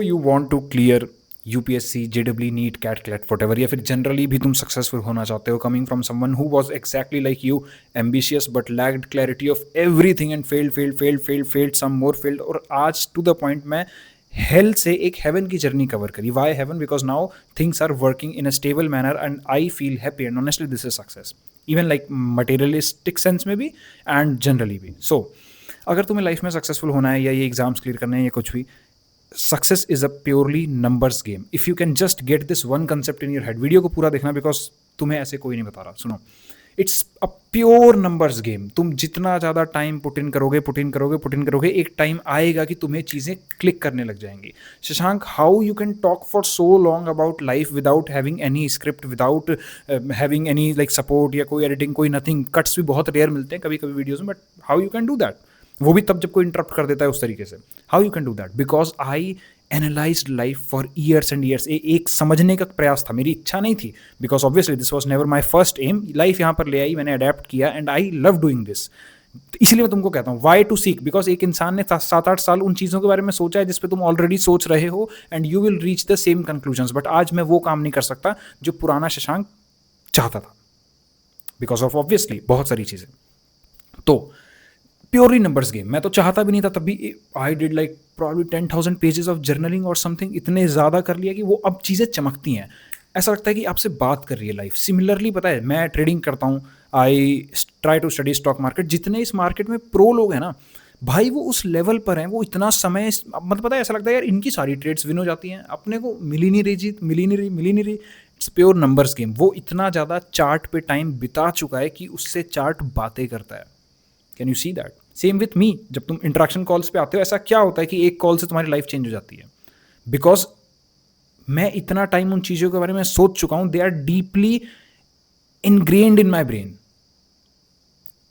You want to clear UPSC, JW, NEET, CAT, CLAT, what या फिर generally भी तुम सक्सेसफुल होना चाहते हो, coming from someone who was exactly like you, ambitious but lacked clarity of everything and failed some more failed, और आज to the point मैं हेल से एक हेवन की जर्नी कवर करी. Why heaven? Because now things are working in a stable manner and I feel happy and honestly this is success, even like materialistic sense में भी and generally भी. सो अगर तुम्हें लाइफ में सक्सेसफुल होना है या ये एग्जाम्स क्लियर करने हैं या कुछ भी, success is a purely numbers game. If you can just get this one concept in your head, video को पूरा देखना बिकॉज तुम्हें ऐसे कोई नहीं बता रहा. सुनो, it's a pure numbers game. तुम जितना ज़्यादा टाइम पुट इन करोगे, एक टाइम आएगा कि तुम्हें चीज़ें क्लिक करने लग जाएंगी. Shashank, how you can talk for so long about life without having any script, without having any like support या कोई एडिटिंग, कोई नथिंग. कट्स भी बहुत रेयर मिलते हैं कभी कभी वीडियोज़ में, but how you can do that? वो भी तब जब कोई इंटरप्ट कर देता है उस तरीके से. How you can do that? Because I analysed life for years and years. एक समझने का प्रयास था, मेरी इच्छा नहीं थी, because obviously this was never my first aim. Life यहाँ पर ले आई, मैंने अडेप्ट किया and I love doing this. इसलिए मैं तुमको कहता हूँ वाई टू सीक, बिकॉज एक इंसान ने 7-8 साल उन चीज़ों के बारे में सोचा है जिस पे तुम ऑलरेडी सोच रहे हो, and you will reach the same conclusions. But आज मैं वो काम नहीं कर सकता जो पुराना शशांक चाहता था, बिकॉज ऑफ ऑब्वियसली बहुत सारी चीज़ें. तो प्योरली नंबर्स गेम. मैं तो चाहता भी नहीं था तब भी. I did like probably 10,000 pages of journaling और समथिंग. इतने ज़्यादा कर लिया कि वो अब चीज़ें चमकती हैं. ऐसा लगता है कि आपसे बात कर रही है लाइफ. सिमिलरली पता है, मैं ट्रेडिंग करता हूँ, I try to study stock market. जितने इस मार्केट में प्रो लोग हैं ना भाई, वो उस लेवल पर हैं, वो इतना समय, मतलब पता है ऐसा लगता है यार इनकी सारी ट्रेड्स विन हो जाती हैं, अपने को मिल ही नहीं रही जीत, मिल ही नहीं रही. It's pure numbers game. वो इतना ज़्यादा चार्ट पे टाइम बिता चुका है कि उससे चार्ट बातें करता है. Can you see that? Same with me. जब तुम इंटरेक्शन कॉल्स पे आते हो, ऐसा क्या होता है कि एक कॉल से तुम्हारी लाइफ चेंज हो जाती है? बिकॉज मैं इतना टाइम उन चीज़ों के बारे में सोच चुका हूं, they are deeply ingrained in my brain.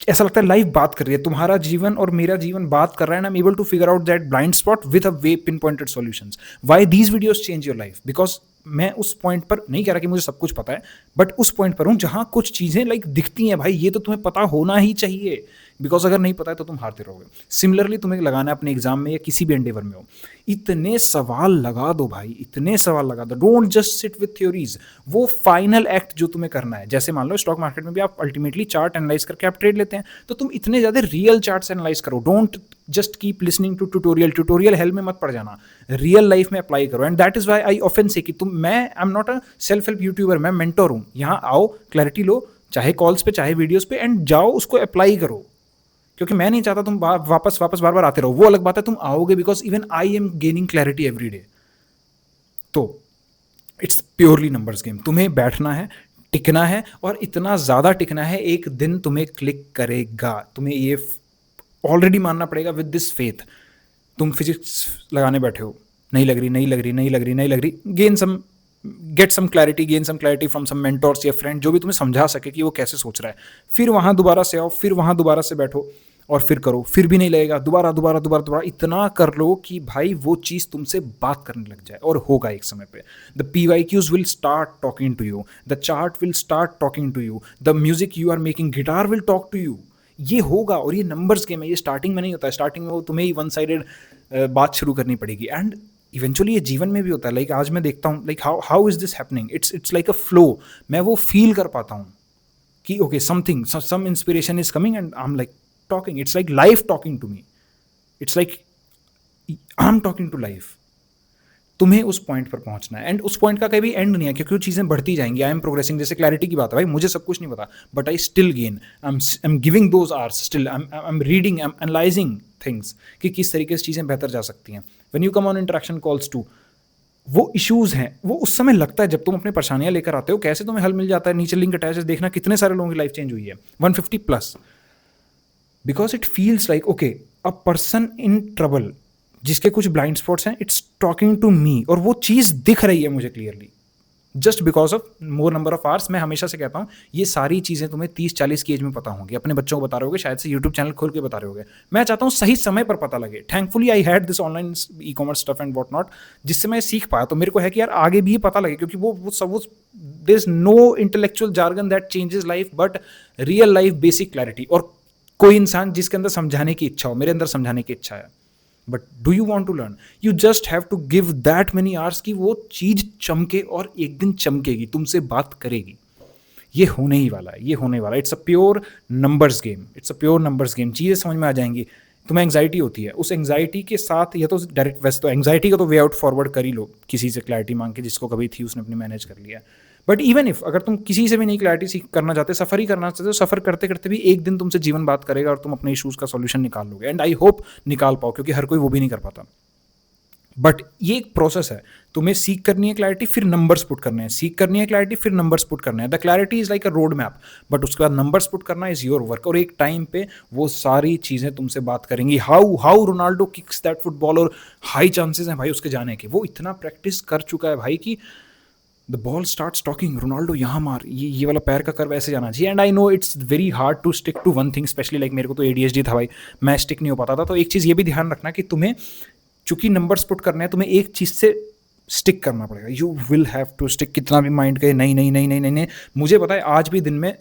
ऐसा लगता है लाइफ बात कर रही है, तुम्हारा जीवन और मेरा जीवन बात कर रहा है, and I am able to figure out that blind spot with a way pinpointed solutions. Why these videos change your life? Because मैं उस पॉइंट पर नहीं कह रहा कि मुझे सब कुछ पता है, बट उस पॉइंट पर हूं जहां कुछ चीजें लाइक दिखती हैं, भाई ये तो तुम्हें पता होना ही चाहिए, बिकॉज अगर नहीं पता है तो तुम हारते रहोगे. सिमिलरली तुम्हें लगाना है अपने एग्जाम में या किसी भी एंडेवर में हो, इतने सवाल लगा दो भाई, इतने सवाल लगा दो. Don't just sit with theories. वो फाइनल एक्ट जो तुम्हें करना है, जैसे मान लो स्टॉक मार्केट में भी आप अल्टीमेटली चार्ट एनालाइज करके आप ट्रेड लेते हैं, तो तुम इतने ज्यादा रियल चार्ट्स एनालाइज करो. Don't just keep listening to tutorial hell में मत पड़ जाना, रियल लाइफ में अप्लाई करो. And that is why I often say कि मैं I am not a self help YouTuber, मैं मेंटोर हूं. यहाँ आओ, क्लैरिटी लो, चाहे कॉल्स पे चाहे वीडियोस पे, एंड जाओ उसको अप्लाई करो. क्योंकि मैं नहीं चाहता तुम वापस बार बार आते रहो. वो अलग बात है, तुम आओगे because even I am gaining clarity every day. तो इट्स प्योरली नंबर्स गेम. तुम्हें बैठना है, टिकना है, और इतना ज़्यादा टिकना है एक दिन तुम्हें क्लिक करेगा. तुम्हें ये ऑलरेडी मानना पड़ेगा विद दिस फेथ. तुम फिजिक्स लगाने बैठे हो, नहीं लग रही, get some clarity from some mentors या फ्रेंड, जो भी तुम्हें समझा सके कि वो कैसे सोच रहा है. फिर वहाँ दोबारा से आओ, फिर वहाँ दोबारा से बैठो और फिर करो. फिर भी नहीं लगेगा, दोबारा इतना कर लो कि भाई वो चीज़ तुमसे बात करने लग जाए. और होगा एक समय पे. The PYQs will start talking to you, the chart will start talking to you, the music you are making, guitar will talk to you. ये होगा. और ये नंबर्स गेम है, ये स्टार्टिंग में नहीं होता है. स्टार्टिंग में वो तुम्हें ही वन साइडेड बात शुरू करनी पड़ेगी. एंड इवेंचुअली ये जीवन में भी होता है. लाइक आज मैं देखता हूँ, like how is this happening. It's like a flow. मैं वो फील कर पाता हूँ कि okay something, some inspiration is coming and I am like talking. It's like life talking to me. It's like I am talking to life. तुम्हें उस point पर पहुंचना है, एंड उस पॉइंट का कभी एंड नहीं है, क्योंकि वो चीज़ें बढ़ती जाएंगी. I am progressing. जैसे क्लैरिटी की बात है, भाई मुझे सब कुछ नहीं पता, but I still gain. I am giving those hours still. I am reading, I am analysing things कि किस तरीके से चीज़ें बेहतर जा सकती हैं. When you come on interaction calls to, वो इश्यूज हैं, वो उस समय लगता है जब तुम अपनी परेशानियां लेकर आते हो, कैसे तुम्हें हल मिल जाता है. नीचे लिंक अटैच है, देखना कितने सारे लोगों की लाइफ चेंज हुई है, 150+. Because it feels like okay, a person in trouble, जिसके कुछ ब्लाइंड स्पॉट्स हैं, इट्स टॉकिंग टू मी. और वो चीज़ दिख रही है मुझे clearly, just because of more number of hours. मैं हमेशा से कहता हूँ ये सारी चीज़ें तुम्हें 30-40 की एज में पता होंगी. अपने बच्चों को बता रहे होगे, शायद से यूट्यूब चैनल खोल के बता रहे होगे. मैं चाहता हूँ सही समय पर पता लगे. Thankfully I had this online e commerce stuff and what not, जिससे मैं सीख पाया. तो मेरे को है कि यार आगे भी पता लगे, क्योंकि वो सब there is no intellectual jargon that changes life, but real life basic clarity. और कोई इंसान जिसके अंदर समझाने की इच्छा हो, मेरे अंदर समझाने की इच्छा है. But do you want to learn? You just have to give that many hours कि वो चीज़ चमके, और एक दिन चमकेगी, तुमसे बात करेगी। ये होने ही वाला है, ये होने वाला है। It's a pure numbers game, it's a pure numbers game. चीज़ें समझ में आ जाएंगी। तुम्हें एंग्जाइटी होती है, उस एंग्जाइटी के साथ या तो डायरेक्ट, वैसे तो एंग्जाइटी का तो वे आउट फॉरवर्ड कर ही लो किसी से क्लैरिटी मांग के, जिसको कभी थी उसने अपनी मैनेज कर लिया। बट इवन इफ अगर तुम किसी से भी नहीं क्लैरिटी सीख करना चाहते, सफ़र ही करना चाहते हो, सफ़र करते करते भी एक दिन तुमसे जीवन बात करेगा और तुम अपने इशूज़ का सॉल्यूशन निकाल लोगे। एंड आई होप निकाल पाओ, क्योंकि हर कोई वो भी नहीं कर पाता। बट ये एक प्रोसेस है। तुम्हें सीख करनी है क्लैरिटी, फिर नंबर्स पुट करने हैं, सीख करनी है क्लैरिटी, फिर नंबर्स पुट करने हैं। The clarity is like a road map, but उसके बाद नंबर्स पुट करना इज योर वर्क। और एक टाइम पे वो सारी चीज़ें तुमसे बात करेंगी। How how Ronaldo kicks that football, और हाई चांसेस हैं भाई उसके जाने के। वो इतना प्रैक्टिस कर चुका है भाई कि the ball start talking, Ronaldo यहाँ मार, ये वाला पैर का कर्व ऐसे जाना चाहिए। And I know it's very hard to stick to one thing, specially like मेरे को तो ADHD था भाई, मैं स्टिक नहीं हो पाता था। तो एक चीज़ ये भी ध्यान रखना कि तुम्हें चूंकि नंबर्स पुट करने हैं, तुम्हें एक चीज़ से स्टिक करना पड़ेगा। You will have to stick. कितना भी माइंड कहे नहीं नहीं नहीं नहीं नहीं नहीं, मुझे पता है आज भी दिन में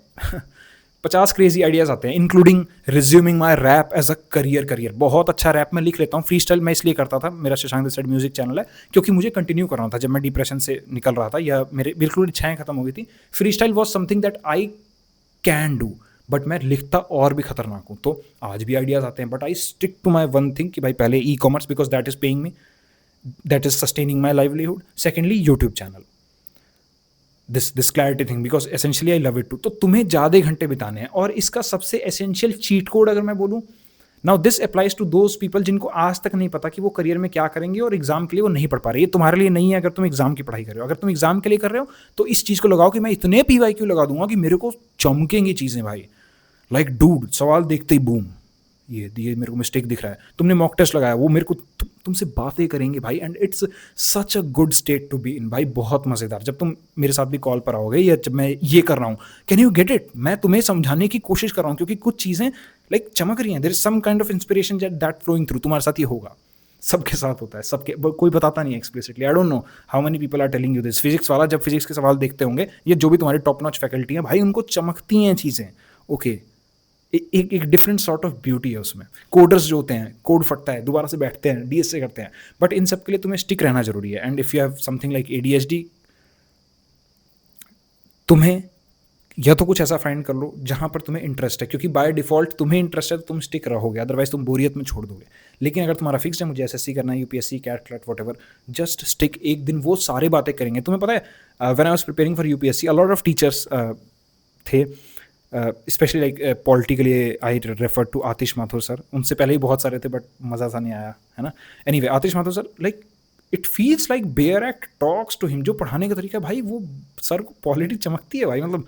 50 क्रेजी आइडियाज़ आते हैं, including resuming my rap as a career. बहुत अच्छा रैप मैं लिख लेता हूँ। फ्री स्टाइल मैं इसलिए करता था, मेरा Shashank the said music channel है, क्योंकि मुझे कंटिन्यू करना था जब मैं डिप्रेशन से निकल रहा था या मेरे बिल्कुल इच्छाएं खत्म हो गई थी। Free style was something that I can do, but मैं लिखता और भी खतरनाक हूँ। तो आज भी आइडियाज़ आते हैं, but I stick to my one thing कि भाई पहले e-commerce, because that is paying me, that is sustaining my livelihood. Secondly YouTube channel, this clarity thing, because essentially I love it too. तो तुम्हें ज़्यादा घंटे बिताने हैं। और इसका सबसे एसेंशियल चीट कोड अगर मैं बोलूँ, now this applies to those people जिनको आज तक नहीं पता कि वो करियर में क्या करेंगे और एग्जाम के लिए वो नहीं पढ़ पा रहे। ये तुम्हारे लिए नहीं है अगर तुम एग्जाम की पढ़ाई कर रहे हो। अगर तुम एग्जाम के लिए कर रहे हो तो इस चीज़ को लगाओ कि मैं इतने PYQ लगा दूंगा कि मेरे को चमकेंगी चीज़ें भाई। लाइक डूड, सवाल देखते ही बूम, ये मेरे को मिस्टेक दिख रहा है। तुमने मॉक टेस्ट लगाया, वो मेरे को तुमसे बातें करेंगे भाई। And it's such a good state to be in भाई, बहुत मज़ेदार। जब तुम मेरे साथ भी कॉल पर आओगे या जब मैं ये कर रहा हूँ, कैन यू गेट इट, मैं तुम्हें समझाने की कोशिश कर रहा हूँ, क्योंकि कुछ चीज़ें लाइक चमक रही हैं। There is some kind of inspiration that flowing through. तुम्हारे साथ ये होगा, सबके साथ होता है, सबके, कोई बताता नहीं है explicitly. I don't know how many people are telling you this. Physics वाला जब फिजिक्स के सवाल देखते होंगे, ये जो भी तुम्हारी टॉप नॉच फैकल्टी है भाई, उनको चमकती हैं चीज़ें। ओके, एक डिफरेंट सॉर्ट ऑफ ब्यूटी है उसमें। कोडर्स जो होते हैं, कोड फटता है, दोबारा से बैठते हैं, DS से करते हैं, बट इन सब के लिए तुम्हें स्टिक रहना जरूरी है। And if you have something like ADHD, तुम्हें या तो कुछ ऐसा फाइंड कर लो जहाँ पर तुम्हें इंटरेस्ट है, क्योंकि बाय डिफॉल्ट तुम्हें इंटरेस्ट है तो तुम स्टिक रहोगे, अदरवाइज तुम बोरियत में छोड़ दोगे। लेकिन अगर तुम्हारा फिक्स है मुझे SSC करना है, UPSC, CAT, whatever, just stick. एक दिन वो सारी बातें करेंगे। तुम्हें पता है when I was preparing for UPSC, a lot of teachers थे, specially like politically I refer to Atish Mathur sir. उनसे पहले ही बहुत सारे थे, बट मज़ा सा नहीं आया, है ना। Anyway, Atish Mathur sir, like it feels like bare act talks to him. जो पढ़ाने का तरीका भाई, वो सर को पॉलिटी चमकती है भाई, मतलब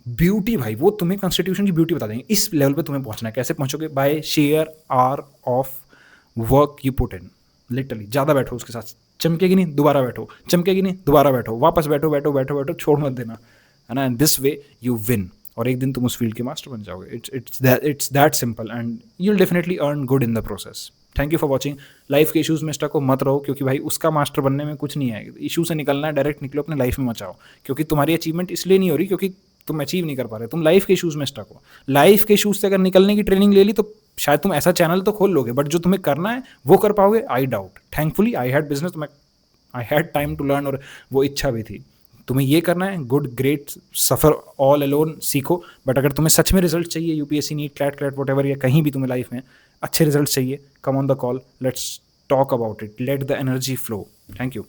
ब्यूटी भाई। वो तुम्हें कॉन्स्टिट्यूशन की ब्यूटी बता देंगे। इस लेवल पे तुम्हें पहुंचना है। कैसे पहुंचोगे? By sheer hours of work you put in. Literally ज़्यादा बैठो उसके साथ, चमकेगी नहीं दोबारा बैठो, चमकेगी नहीं दोबारा बैठो, वापस बैठो बैठो बैठो बैठो, छोड़ मत देना, है ना। And this way you win, और एक दिन तुम उस फील्ड के मास्टर बन जाओगे। It's that simple, and you will definitely earn good in the process. Thank you for watching. Life के इशूज़ में स्टक हो मत रहो, क्योंकि भाई उसका मास्टर बनने में कुछ नहीं है। इशू से निकलना है, डायरेक्ट निकलो, अपने लाइफ में मचाओ। क्योंकि तुम्हारी अचीवमेंट इसलिए नहीं हो रही क्योंकि तुम अचीव नहीं कर पा रहे, तुम लाइफ के इशूज़ में स्टक हो। लाइफ के इशूज़ से अगर निकलने की ट्रेनिंग ले ली तो शायद तुम ऐसा चैनल तो खोल लोगे, बट जो तुम्हें करना है वो कर पाओगे, I doubt. Thankfully I had business, I had time to learn, और वो इच्छा भी थी। तुम्हें ये करना है, good, great, suffer all alone, सीखो। बट अगर तुम्हें सच में रिजल्ट चाहिए, UPSC, NEET, CLAT whatever, या कहीं भी तुम्हें लाइफ में अच्छे रिजल्ट चाहिए, come on the call, let's talk about it, let the energy flow. Thank you.